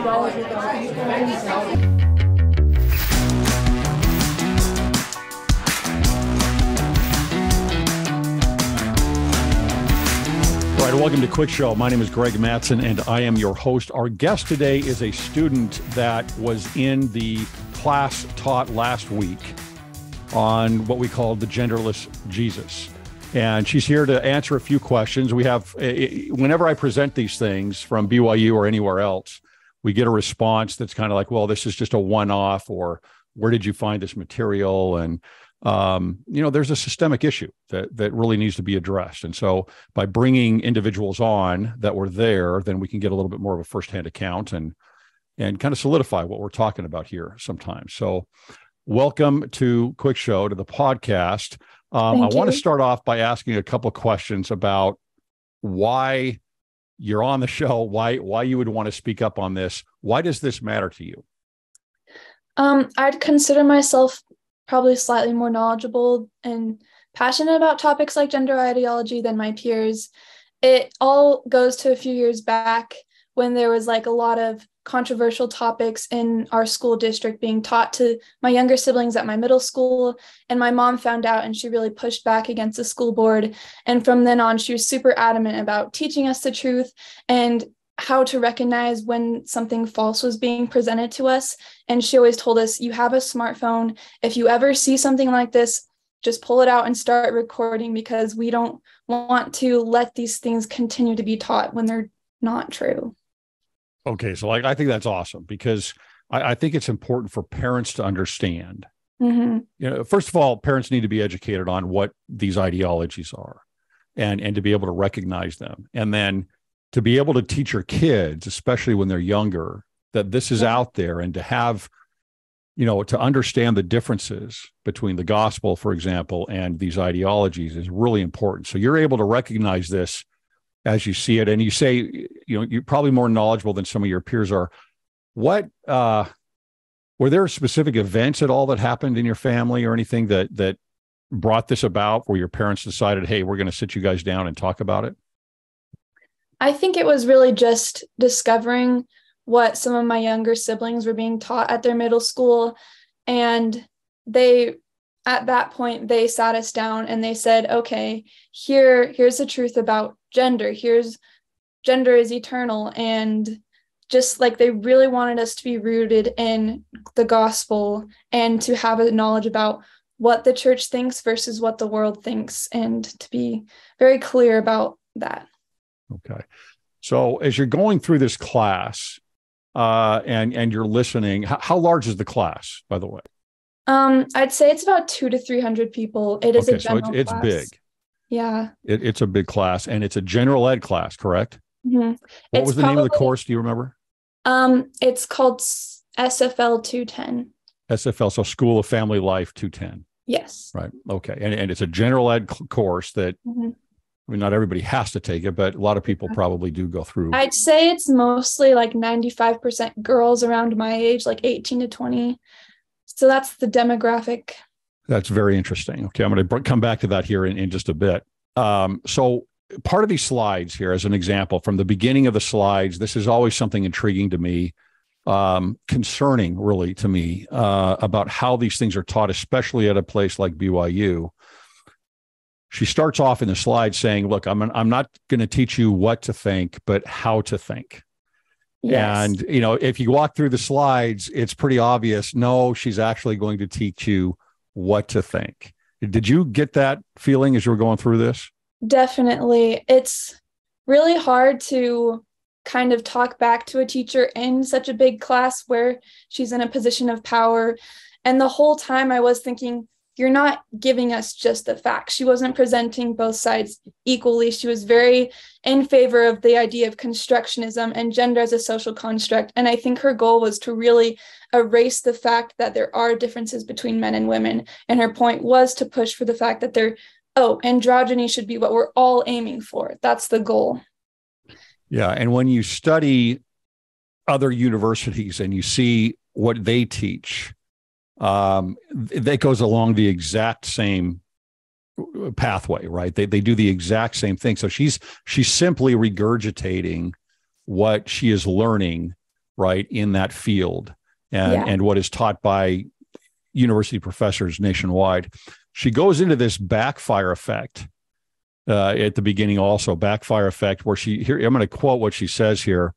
All right, welcome to Cwic Show. My name is Greg Mattson, and I am your host. Our guest today is a student that was in the class taught last week on what we call the Genderless Jesus. And she's here to answer a few questions. We have, whenever I present these things from BYU or anywhere else, we get a response that's kind of like, well, this is just a one-off, or where did you find this material? And, there's a systemic issue that really needs to be addressed. And so by bringing individuals on that were there, then we can get a little bit more of a firsthand account and kind of solidify what we're talking about here sometimes. So welcome to Cwic Show, to the podcast. I want to start off by asking a couple of questions about why you're on the show, why you would want to speak up on this. Why does this matter to you? I'd consider myself probably slightly more knowledgeable and passionate about topics like gender ideology than my peers. It all goes to a few years back when there was like a lot of controversial topics in our school district being taught to my younger siblings at my middle school. And my mom found out and she really pushed back against the school board. And from then on, she was super adamant about teaching us the truth and how to recognize when something false was being presented to us. And she always told us, you have a smartphone. If you ever see something like this, just pull it out and start recording, because we don't want to let these things continue to be taught when they're not true. Okay, so I think that's awesome, because I think it's important for parents to understand. Mm-hmm. First of all, parents need to be educated on what these ideologies are and to be able to recognize them. And then to be able to teach your kids, especially when they're younger, that this is out there, and to have, to understand the differences between the gospel, for example, and these ideologies is really important. So you're able to recognize this as you see it. And you say, you're probably more knowledgeable than some of your peers are. What, were there specific events at all that happened in your family or anything that brought this about, where your parents decided, hey, we're going to sit you guys down and talk about it? I think it was really just discovering what some of my younger siblings were being taught at their middle school. And at that point, they sat us down and they said, okay, here's the truth about gender. Gender is eternal. And just like they really wanted us to be rooted in the gospel and to have a knowledge about what the church thinks versus what the world thinks, and to be very clear about that. Okay. So as you're going through this class and you're listening, how large is the class, by the way? I'd say it's about 200 to 300 people. It is a general so it's class. Big. Yeah. It's a big class, and it's a general ed class, correct? Mm-hmm. What was the name of the course? Do you remember? It's called SFL 210. SFL, so School of Family Life 210. Yes. Right. Okay. And it's a general ed course that, I mean, not everybody has to take it, but a lot of people probably do go through. I'd say it's mostly like 95% girls around my age, like 18 to 20. So that's the demographic. That's very interesting. Okay, I'm going to come back to that here in just a bit. So part of these slides here, as an example, from the beginning of the slides, this is always something intriguing to me, concerning really to me, about how these things are taught, especially at a place like BYU. She starts off in the slide saying, look, I'm not going to teach you what to think, but how to think. Yes. And, if you walk through the slides, it's pretty obvious. No, she's actually going to teach you what to think. Did you get that feeling as you were going through this? Definitely. It's really hard to kind of talk back to a teacher in such a big class where she's in a position of power. And the whole time I was thinking, you're not giving us just the facts. She wasn't presenting both sides equally. She was very in favor of the idea of constructionism and gender as a social construct. And I think her goal was to really erase the fact that there are differences between men and women. And her point was to push for the fact that androgyny should be what we're all aiming for. That's the goal. Yeah. And when you study other universities and you see what they teach, that goes along the exact same pathway, right? They do the exact same thing. So she's simply regurgitating what she is learning right, in that field Yeah. and what is taught by university professors nationwide. She goes into this backfire effect at the beginning, also backfire effect, where I'm going to quote what she says here.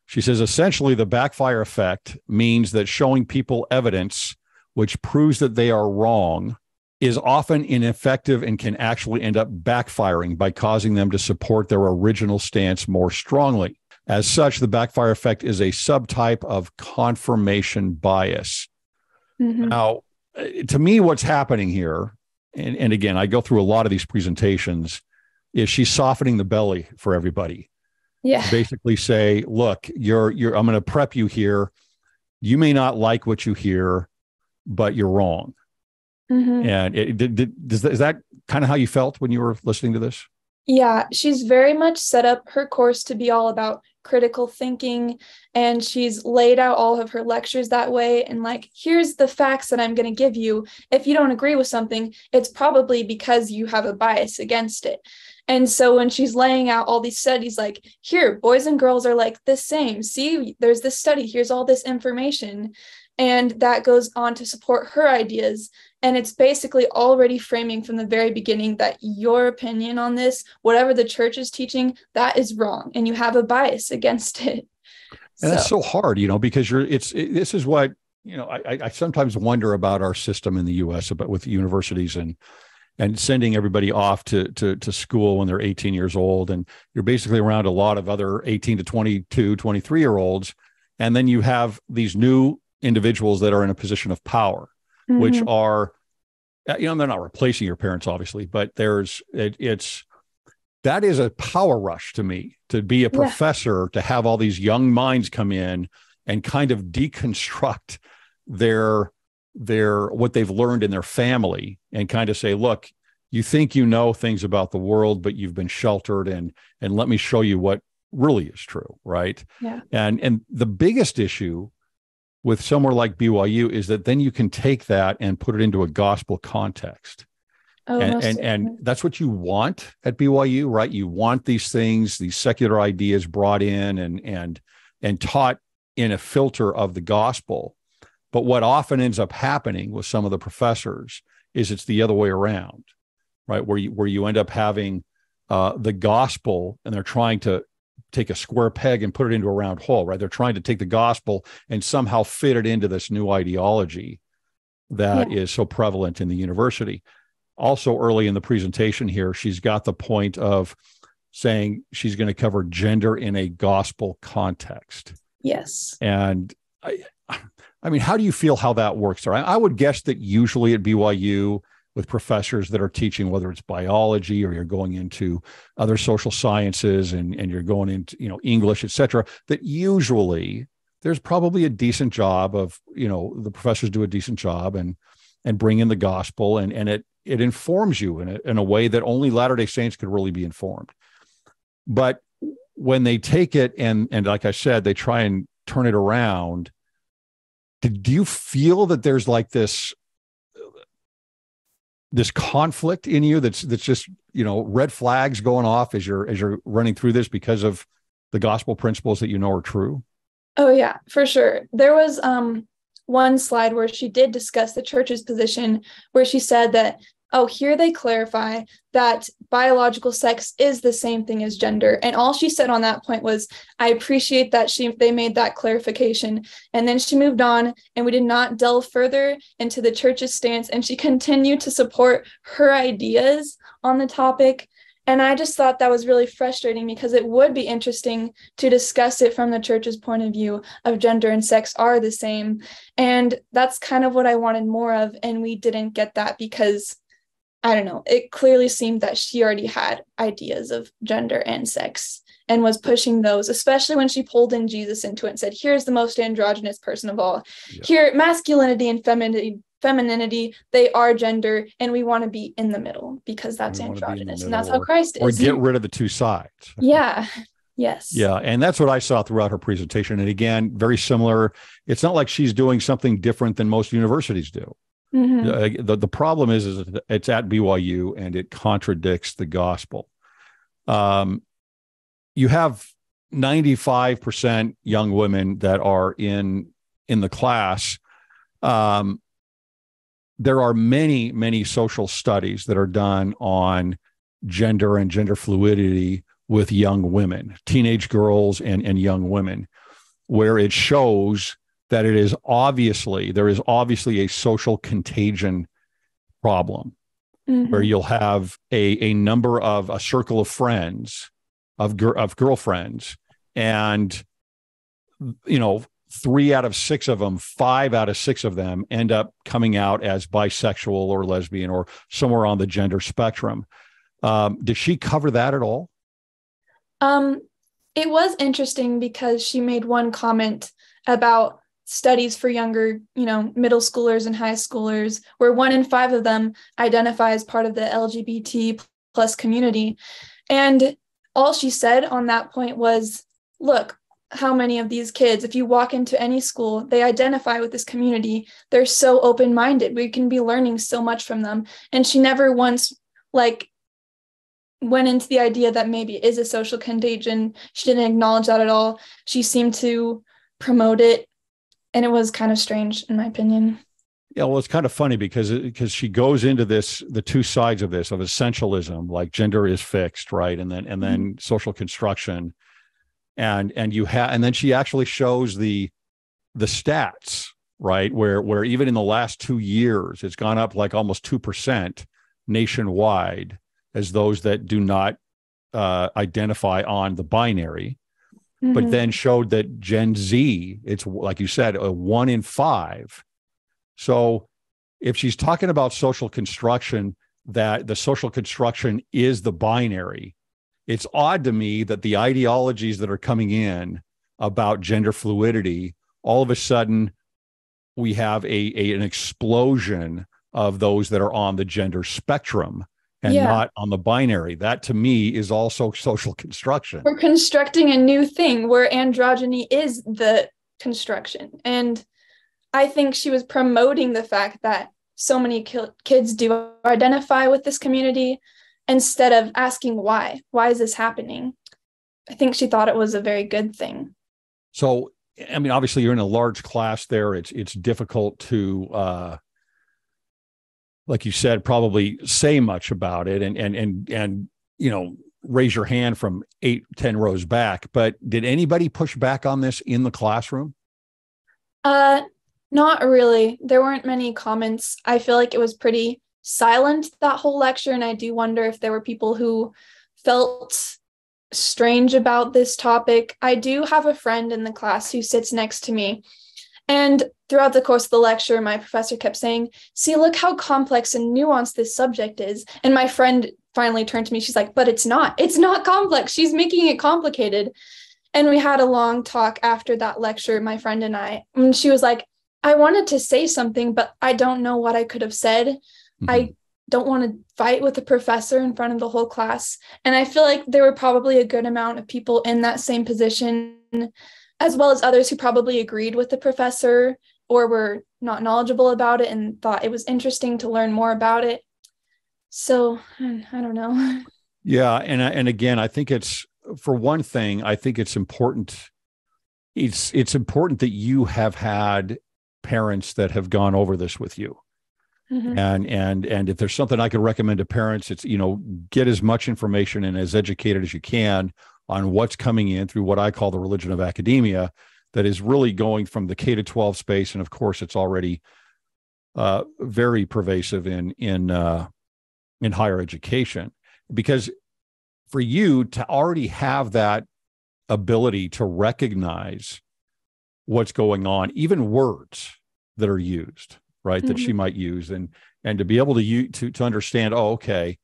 She says, essentially, the backfire effect means that showing people evidence which proves that they are wrong is often ineffective and can actually end up backfiring by causing them to support their original stance more strongly. As such, the backfire effect is a subtype of confirmation bias. Mm-hmm. Now, to me, what's happening here, and again, I go through a lot of these presentations, is she's softening the belly for everybody. Yeah. To basically say, look, I'm going to prep you here. You may not like what you hear, but you're wrong. Mm-hmm. And is that kind of how you felt when you were listening to this? Yeah, she's very much set up her course to be all about critical thinking, and she's laid out all of her lectures that way. And like, here's the facts that I'm going to give you. If you don't agree with something, it's probably because you have a bias against it. And so when she's laying out all these studies, like, here, boys and girls are like the same. See, there's this study. Here's all this information. And that goes on to support her ideas. And it's basically already framing from the very beginning that your opinion on this, whatever the church is teaching, that is wrong. And you have a bias against it. And that's so hard, because this is what, I sometimes wonder about our system in the US, about with universities and sending everybody off to school when they're 18 years old. And you're basically around a lot of other 18 to 22, 23-year-olds. And then you have these new individuals that are in a position of power, mm-hmm. which are, they're not replacing your parents, obviously, but that is a power rush to me, to be a professor, to have all these young minds come in and kind of deconstruct their what they've learned in their family and kind of say, look, you think you know things about the world, but you've been sheltered, and let me show you what really is true, right? Yeah. And the biggest issue with somewhere like BYU is that then you can take that and put it into a gospel context. Oh, and that's what you want at BYU, right? You want these things, these secular ideas brought in and taught in a filter of the gospel. But what often ends up happening with some of the professors is it's the other way around, right? Where you end up having the gospel, and they're trying to take a square peg and put it into a round hole, right? They're trying to take the gospel and somehow fit it into this new ideology that is so prevalent in the university. Also, early in the presentation here, she's got the point of saying she's going to cover gender in a gospel context. Yes. And I mean, how do you feel how that works there? I would guess that usually at BYU, with professors that are teaching, whether it's biology or you're going into other social sciences and you're going into, English, et cetera, that usually there's probably a decent job of, the professors do a decent job and bring in the gospel, and it informs you in a way that only Latter-day Saints could really be informed. But when they take it and like I said, they try and turn it around, do you feel that there's like this conflict in you that's just, red flags going off as you're running through this because of the gospel principles that are true? Oh yeah, for sure. There was one slide where she did discuss the church's position, where she said that, here they clarify that biological sex is the same thing as gender. And all she said on that point was, I appreciate that they made that clarification. And then she moved on, and we did not delve further into the church's stance. And she continued to support her ideas on the topic. And I just thought that was really frustrating, because it would be interesting to discuss it from the church's point of view of gender and sex are the same. And that's kind of what I wanted more of. And we didn't get that because, I don't know, it clearly seemed that she already had ideas of gender and sex and was pushing those, especially when she pulled in Jesus into it and said, here's the most androgynous person of all. Yeah. Here, masculinity and femininity, they are gender, and we want to be in the middle because that's androgynous, and that's how Christ is. Or get rid of the two sides. Yeah. Yes. Yeah. And that's what I saw throughout her presentation. And again, very similar. It's not like she's doing something different than most universities do. Mm-hmm. The problem is it's at BYU and it contradicts the gospel. You have 95% young women that are in the class. There are many social studies that are done on gender and gender fluidity with young women, teenage girls and young women, where it shows that there is obviously a social contagion problem, where you'll have a number of a circle of friends, of girlfriends, and 3 out of 6 of them, 5 out of 6 of them end up coming out as bisexual or lesbian or somewhere on the gender spectrum. Did she cover that at all? It was interesting because she made one comment about studies for younger, middle schoolers and high schoolers, where 1 in 5 of them identify as part of the LGBT plus community. And all she said on that point was, look, how many of these kids, if you walk into any school, they identify with this community. They're so open-minded. We can be learning so much from them. And she never once went into the idea that maybe it is a social contagion. She didn't acknowledge that at all. She seemed to promote it. And it was kind of strange, in my opinion. Yeah, well, it's kind of funny because she goes into the two sides of this, of essentialism, like gender is fixed, right? And then social construction. And then she actually shows the stats, right? Where even in the last 2 years, it's gone up like almost 2% nationwide as those that do not identify on the binary, but then showed that Gen Z, it's like you said, a 1 in 5. So if she's talking about social construction, that the social construction is the binary, it's odd to me that the ideologies that are coming in about gender fluidity, all of a sudden we have an explosion of those that are on the gender spectrum and not on the binary. That to me is also social construction. We're constructing a new thing where androgyny is the construction. And I think she was promoting the fact that so many kids do identify with this community instead of asking why. Why is this happening? I think she thought it was a very good thing. So, I mean, obviously you're in a large class there. It's difficult to, like you said, probably say much about it and raise your hand from 8-10 rows back. But did anybody push back on this in the classroom? Not really. There weren't many comments. I feel like it was pretty silent that whole lecture, and I do wonder if there were people who felt strange about this topic. I do have a friend in the class who sits next to me, and throughout the course of the lecture, my professor kept saying, see, look how complex and nuanced this subject is. And my friend finally turned to me. She's like, but it's not complex. She's making it complicated. And we had a long talk after that lecture, my friend and I, and she was like, I wanted to say something, but I don't know what I could have said. I don't want to fight with the professor in front of the whole class. And I feel like there were probably a good amount of people in that same position, as well as others who probably agreed with the professor or were not knowledgeable about it and thought it was interesting to learn more about it. So I don't know. Yeah. And again, I think for one thing, I think it's important. It's important that you have had parents that have gone over this with you. And if there's something I could recommend to parents, it's, get as much information and as educated as you can on what's coming in through what I call the religion of academia, that is really going from the K-12 space. And of course, it's already very pervasive in higher education, because for you to already have that ability to recognize what's going on, even words that are used, right, that she might use, and to be able to understand, oh, okay,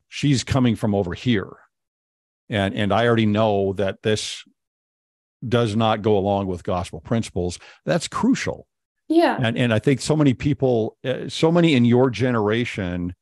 she's coming from over here, and I already know that this does not go along with gospel principles. That's crucial. Yeah. And I think so many people, so many in your generation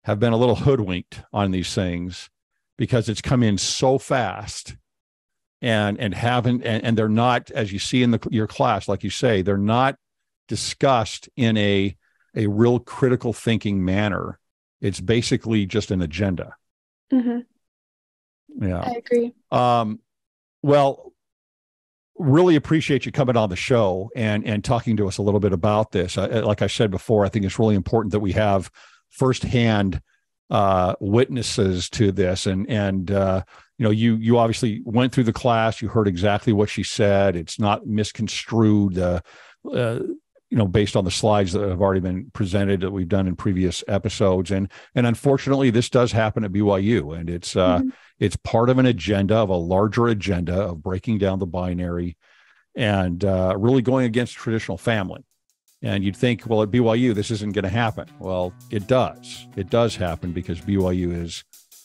have been a little hoodwinked on these things because it's come in so fast, and they're not, as you see in your class, like you say, they're not discussed in a real critical thinking manner. It's basically just an agenda. Yeah, I agree. Well, really appreciate you coming on the show and talking to us a little bit about this. Like I said before, I think it's really important that we have firsthand witnesses to this. And you obviously went through the class. You heard exactly what she said. It's not misconstrued, based on the slides that have already been presented that we've done in previous episodes. And unfortunately, this does happen at BYU, and it's part of an agenda, of a larger agenda of breaking down the binary and really going against traditional family. And you'd think, well, at BYU, this isn't going to happen. Well, it does. It does happen because BYU is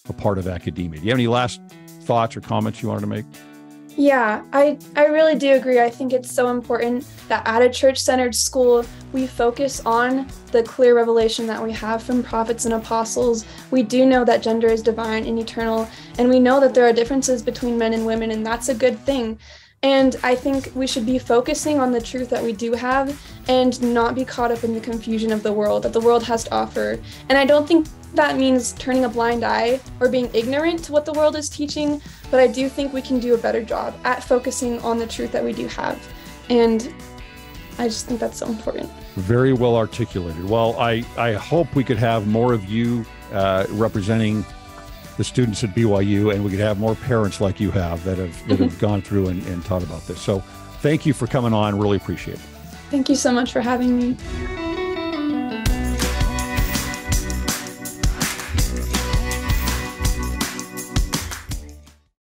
a part of academia. Do you have any last thoughts or comments you wanted to make? Yeah, I really do agree. I think it's so important that at a church-centered school, we focus on the clear revelation that we have from prophets and apostles. We do know that gender is divine and eternal, and we know that there are differences between men and women, and that's a good thing. And I think we should be focusing on the truth that we do have and not be caught up in the confusion of the world that the world has to offer. And I don't think that means turning a blind eye or being ignorant to what the world is teaching, but I do think we can do a better job at focusing on the truth that we do have. And I just think that's so important. Very well articulated. Well, I hope we could have more of you representing the students at BYU, and we could have more parents like you have that have gone through and taught about this. So thank you for coming on. Really appreciate it. Thank you so much for having me.